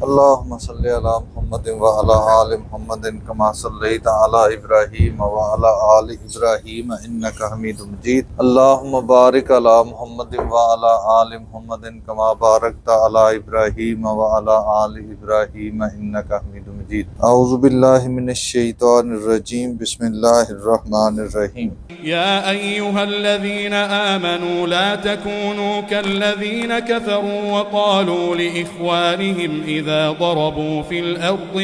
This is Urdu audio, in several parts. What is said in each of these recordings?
اللهم صل على محمد وعلى آل محمد كما صليت على إبراهيم وعلى آل إبراهيم إنك حميد مجيد. اللهم بارك على محمد وعلى آل محمد كما باركت على إبراهيم وعلى آل إبراهيم إنك حميد مجيد. أعوذ بالله من الشيطان الرجيم. بسم الله الرحمن الرحيم. يا أيها الذين آمنوا لا تكونوا كالذين كفروا وقالوا لإخوانهم إذا ضربوا في الأرض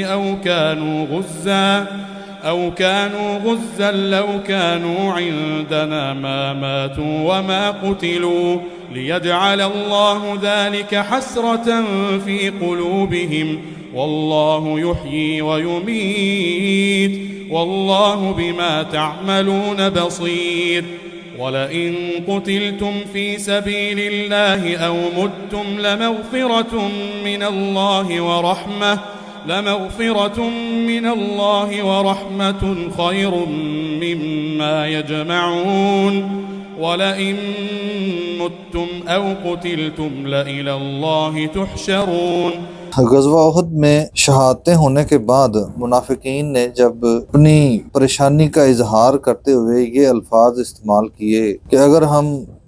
أو كانوا غزا لو كانوا عندنا ما ماتوا وما قتلوا ليجعل الله ذلك حسرة في قلوبهم والله يحيي ويميت والله بما تعملون بصير. ولئن قتلتم في سبيل الله أو متم لمغفرة من الله ورحمة خير مما يجمعون. ولئن متم أو قتلتم لإلى الله تحشرون. غزوہ احد میں شہادتیں ہونے کے بعد منافقین نے جب اپنی پریشانی کا اظہار کرتے ہوئے یہ الفاظ استعمال کیے کہ اگر ہم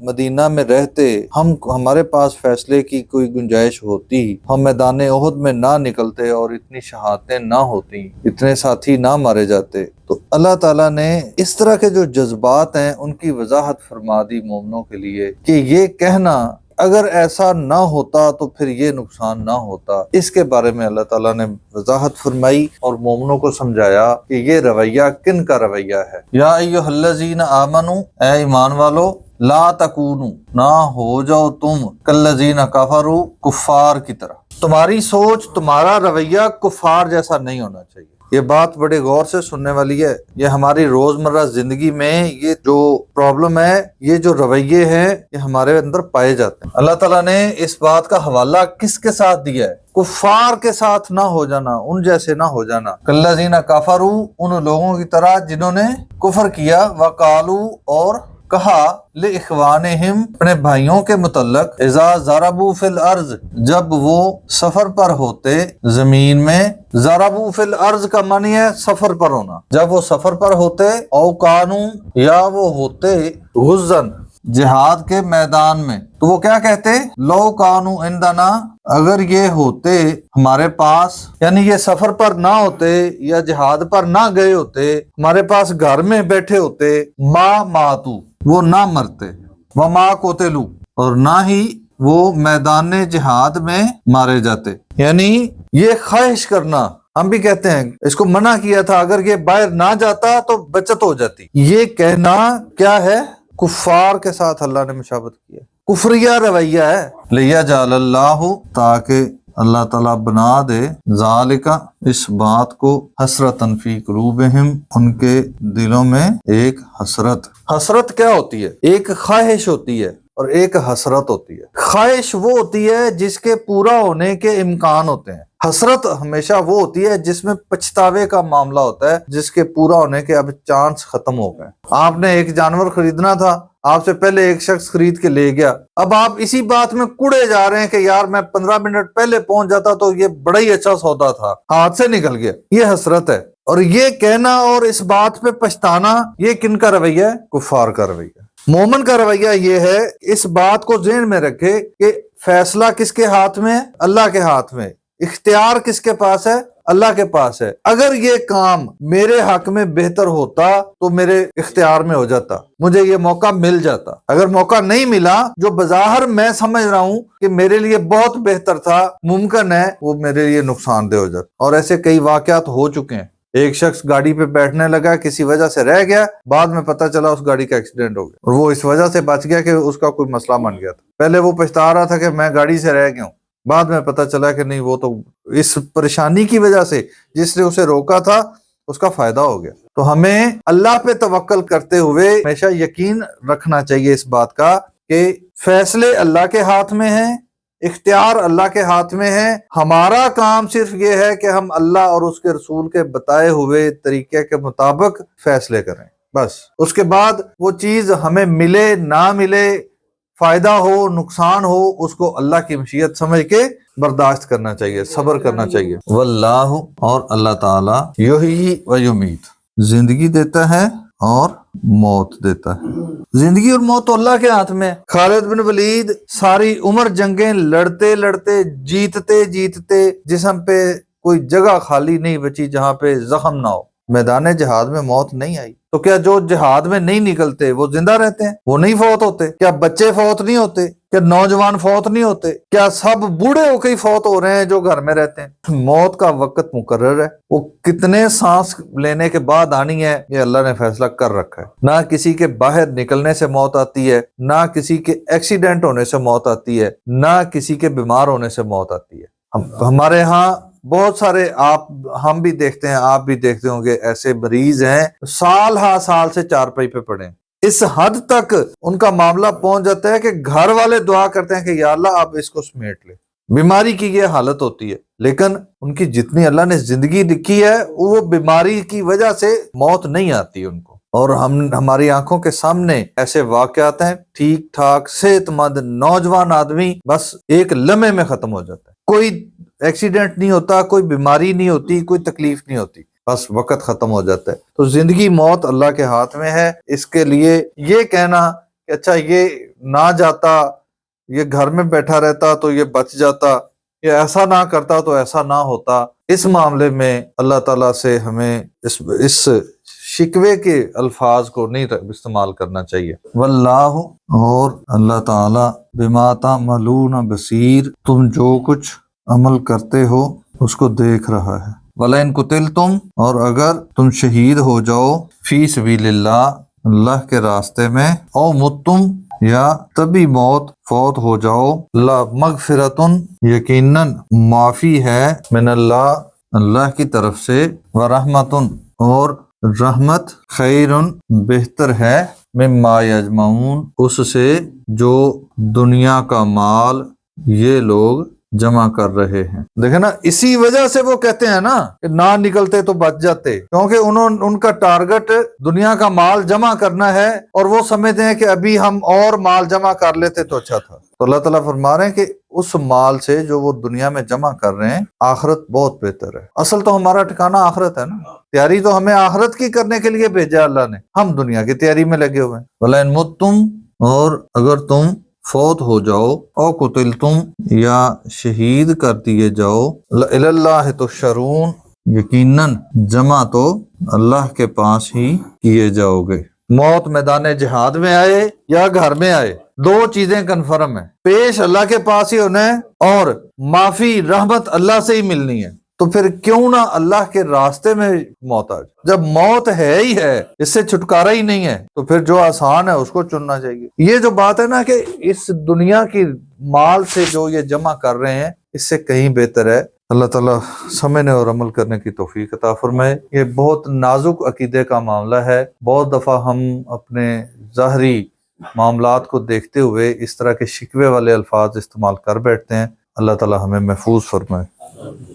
مدینہ میں رہتے، ہمارے پاس فیصلے کی کوئی گنجائش ہوتی، ہم میدان احد میں نہ نکلتے اور اتنی شہادتیں نہ ہوتی، اتنے ساتھی نہ مارے جاتے، تو اللہ تعالیٰ نے اس طرح کے جو جذبات ہیں ان کی وضاحت فرما دی مومنوں کے لیے کہ یہ کہنا اگر ایسا نہ ہوتا تو پھر یہ نقصان نہ ہوتا. اس کے بارے میں اللہ تعالیٰ نے وضاحت فرمائی اور مومنوں کو سمجھایا کہ یہ رویہ کن کا رویہ ہے. یا ایھا الذین آمنو، اے ایمان والو، لا تکونو، نہ ہو جاؤ تم کالذین کفروا، کفار کی طرح. تمہاری سوچ، تمہارا رویہ کفار جیسا نہیں ہونا چاہیے. یہ بات بڑے غور سے سننے والی ہے. یہ ہماری روزمرہ زندگی میں یہ جو پرابلم ہے، یہ جو رویے ہیں، یہ ہمارے اندر پائے جاتے ہیں. اللہ تعالیٰ نے اس بات کا حوالہ کس کے ساتھ دیا ہے؟ کفار کے ساتھ نہ ہو جانا، ان جیسے نہ ہو جانا. کالذین کفروا، ان لوگوں کی طرح جنہوں نے کفر کیا، وقالوا، اور کہا، لِإِخْوَانِهِمْ، اپنے بھائیوں کے متعلق، اِذَا ضَرَبُوا فِي الْأَرْضِ، جب وہ سفر پر ہوتے زمین میں. ضَرَبُوا فِي الْأَرْضِ کا معنی ہے سفر پر ہونا. جب وہ سفر پر ہوتے، او کانوا، یا وہ ہوتے، غزن، جہاد کے میدان میں، تو وہ کیا کہتے؟ لو کانوا عندنا، اگر یہ ہوتے ہمارے پاس، یعنی یہ سفر پر نہ ہوتے یا جہاد پر نہ گئے ہوتے، ہمارے پاس گھر میں بیٹھے ہوتے، ما ماتو، وہ نہ مرتے، وما قتلوا، اور نہ ہی وہ میدان جہاد میں مارے جاتے. یعنی یہ خواہش کرنا، ہم بھی کہتے ہیں، اس کو منع کیا تھا، اگر یہ باہر نہ جاتا تو بچت ہو جاتی. یہ کہنا کیا ہے؟ کفار کے ساتھ اللہ نے مشابہت کیا، کفریہ رویہ ہے. لیجعل اللہ، تاکہ اللہ تعالیٰ بنا دے، ذالک، اس بات کو، حسرتاً فی قلوبہم، ان کے دلوں میں ایک حسرت. حسرت کیا ہوتی ہے؟ ایک خواہش ہوتی ہے اور ایک حسرت ہوتی ہے. خواہش وہ ہوتی ہے جس کے پورا ہونے کے امکان ہوتے ہیں. حسرت ہمیشہ وہ ہوتی ہے جس میں پچھتاوے کا معاملہ ہوتا ہے، جس کے پورا ہونے کے اب چانس ختم ہو گئے. آپ نے ایک جانور خریدنا تھا، آپ سے پہلے ایک شخص خرید کے لے گیا، اب آپ اسی بات میں کڑے جا رہے ہیں کہ یار میں 15 منٹ پہلے پہنچ جاتا تو یہ بڑا ہی اچھا سودا تھا، ہاتھ سے نکل گیا. یہ حسرت ہے. اور یہ کہنا اور اس بات پہ پچھتانا، یہ کن کا رویہ ہے؟ کفار کا رویہ. مومن کا رویہ یہ ہے، اس بات کو ذہن میں رکھے کہ فیصلہ کس کے ہاتھ میں ہے؟ اللہ کے ہاتھ میں. اختیار کس کے پاس ہے؟ اللہ کے پاس ہے. اگر یہ کام میرے حق میں بہتر ہوتا تو میرے اختیار میں ہو جاتا، مجھے یہ موقع مل جاتا. اگر موقع نہیں ملا، جو بظاہر میں سمجھ رہا ہوں کہ میرے لیے بہت بہتر تھا، ممکن ہے وہ میرے لیے نقصان دہ ہو جاتا. اور ایسے کئی واقعات ہو چکے ہیں. ایک شخص گاڑی پہ بیٹھنے لگا، کسی وجہ سے رہ گیا، بعد میں پتہ چلا اس گاڑی کا ایکسیڈنٹ ہو گیا، اور وہ اس وجہ سے بچ گیا کہ اس کا کوئی مسئلہ بن گیا تھا. پہلے وہ پچھتا رہا تھا کہ میں گاڑی سے رہ گیا ہوں، بعد میں پتہ چلا کہ نہیں، وہ تو اس پریشانی کی وجہ سے جس نے اسے روکا تھا اس کا فائدہ ہو گیا. تو ہمیں اللہ پہ توکل کرتے ہوئے ہمیشہ یقین رکھنا چاہیے اس بات کا کہ فیصلے اللہ کے ہاتھ میں ہیں، اختیار اللہ کے ہاتھ میں ہے. ہمارا کام صرف یہ ہے کہ ہم اللہ اور اس کے رسول کے بتائے ہوئے طریقے کے مطابق فیصلے کریں، بس. اس کے بعد وہ چیز ہمیں ملے نہ ملے، فائدہ ہو نقصان ہو اس کو اللہ کی مشیت سمجھ کے برداشت کرنا چاہیے، صبر کرنا چاہیے۔ واللہ، اور اللہ تعالیٰ، یحیی و یمیت، زندگی دیتا ہے اور موت دیتا ہے۔ زندگی اور موت تو اللہ کے ہاتھ میں ہے۔ خالد بن ولید ساری عمر جنگیں لڑتے لڑتے جیتتے جیتتے جسم پہ کوئی جگہ خالی نہیں بچی جہاں پہ زخم نہ ہو، میدان جہاد میں موت نہیں آئی۔ تو کیا جو جہاد میں نہیں نکلتے وہ زندہ رہتے ہیں؟ وہ نہیں فوت ہوتے؟ کیا بچے فوت نہیں ہوتے؟ کیا نوجوان فوت نہیں ہوتے؟ کیا سب بوڑھے ہو کے ہی فوت ہو رہے ہیں جو گھر میں رہتے ہیں؟ موت کا وقت مقرر ہے، وہ کتنے سانس لینے کے بعد آنی ہے یہ اللہ نے فیصلہ کر رکھا ہے۔ نہ کسی کے باہر نکلنے سے موت آتی ہے، نہ کسی کے ایکسیڈنٹ ہونے سے موت آتی ہے، نہ کسی کے بیمار ہونے سے موت آتی ہے۔ ہمارے ہاں بہت سارے، ہم بھی دیکھتے ہیں، آپ بھی دیکھتے ہوں گے، ایسے مریض ہیں سال ہا سال سے چارپائی پہ پڑے ہیں۔ اس حد تک ان کا معاملہ پہنچ جاتا ہے کہ گھر والے دعا کرتے ہیں کہ یا اللہ آپ اس کو سمیٹ لے۔ بیماری کی یہ حالت ہوتی ہے، لیکن ان کی جتنی اللہ نے زندگی لکھی ہے وہ بیماری کی وجہ سے موت نہیں آتی ان کو۔ اور ہماری آنکھوں کے سامنے ایسے واقعات ہیں، ٹھیک ٹھاک صحت مند نوجوان آدمی بس ایک لمحے میں ختم ہو جاتا ہے، کوئی ایکسیڈنٹ نہیں ہوتا، کوئی بیماری نہیں ہوتی، کوئی تکلیف نہیں ہوتی، بس وقت ختم ہو جاتا ہے۔ تو زندگی موت اللہ کے ہاتھ میں ہے۔ اس کے لیے یہ کہنا کہ اچھا یہ نہ جاتا، یہ گھر میں بیٹھا رہتا تو یہ بچ جاتا، یہ ایسا نہ کرتا تو ایسا نہ ہوتا، اس معاملے میں اللہ تعالیٰ سے ہمیں اس شکوے کے الفاظ کو نہیں استعمال کرنا چاہیے۔ واللہ، اور اللہ تعالیٰ، بما تعملون بصیر، تم جو کچھ عمل کرتے ہو اس کو دیکھ رہا ہے۔ وَلَئِن قُتِلْتُمْ، اور اگر تم شہید ہو جاؤ، فی سبیل اللہ، اللہ کے راستے میں، او متم، یا تبھی فوت ہو جاؤ، لا مغفرتن، یقیناً معافی ہے، من اللہ، اللہ کی طرف سے، ورحمتن، اور رحمت، خیرن، بہتر ہے، مما یجمعون، اس سے جو دنیا کا مال یہ لوگ جمع کر رہے ہیں۔ دیکھیں نا، اسی وجہ سے وہ کہتے ہیں نا کہ نہ نکلتے تو بچ جاتے، کیونکہ ان کا ٹارگٹ دنیا کا مال جمع کرنا ہے، اور وہ سمجھتے ہیں کہ ابھی ہم اور مال جمع کر لیتے تو اچھا تھا۔ تو اللہ تعالیٰ فرما رہے ہیں کہ اس مال سے جو وہ دنیا میں جمع کر رہے ہیں، آخرت بہت بہتر ہے۔ اصل تو ہمارا ٹھکانہ آخرت ہے نا، تیاری تو ہمیں آخرت کی کرنے کے لیے بھیجا اللہ نے، ہم دنیا کی تیاری میں لگے ہوئے ہیں۔ وَلَئِن مُتُّمْ، اور اگر تم فوت ہو جاؤ، او قتلتم، یا شہید کر دیے جاؤ، الی اللہ تحشرون، یقیناً جمع تو اللہ کے پاس ہی کیے جاؤ گے۔ موت میدان جہاد میں آئے یا گھر میں آئے، دو چیزیں کنفرم ہیں، پیش اللہ کے پاس ہی ہونا ہے اور معافی رحمت اللہ سے ہی ملنی ہے۔ تو پھر کیوں نہ اللہ کے راستے میں موت آ جائے؟ جب موت ہے ہی ہے، اس سے چھٹکارا ہی نہیں ہے، تو پھر جو آسان ہے اس کو چننا چاہیے۔ یہ جو بات ہے نا کہ اس دنیا کی مال سے جو یہ جمع کر رہے ہیں، اس سے کہیں بہتر ہے۔ اللہ تعالیٰ سمجھنے اور عمل کرنے کی توفیق عطا فرمائے۔ یہ بہت نازک عقیدے کا معاملہ ہے۔ بہت دفعہ ہم اپنے ظاہری معاملات کو دیکھتے ہوئے اس طرح کے شکوے والے الفاظ استعمال کر بیٹھتے ہیں۔ اللہ تعالیٰ ہمیں محفوظ فرمائے۔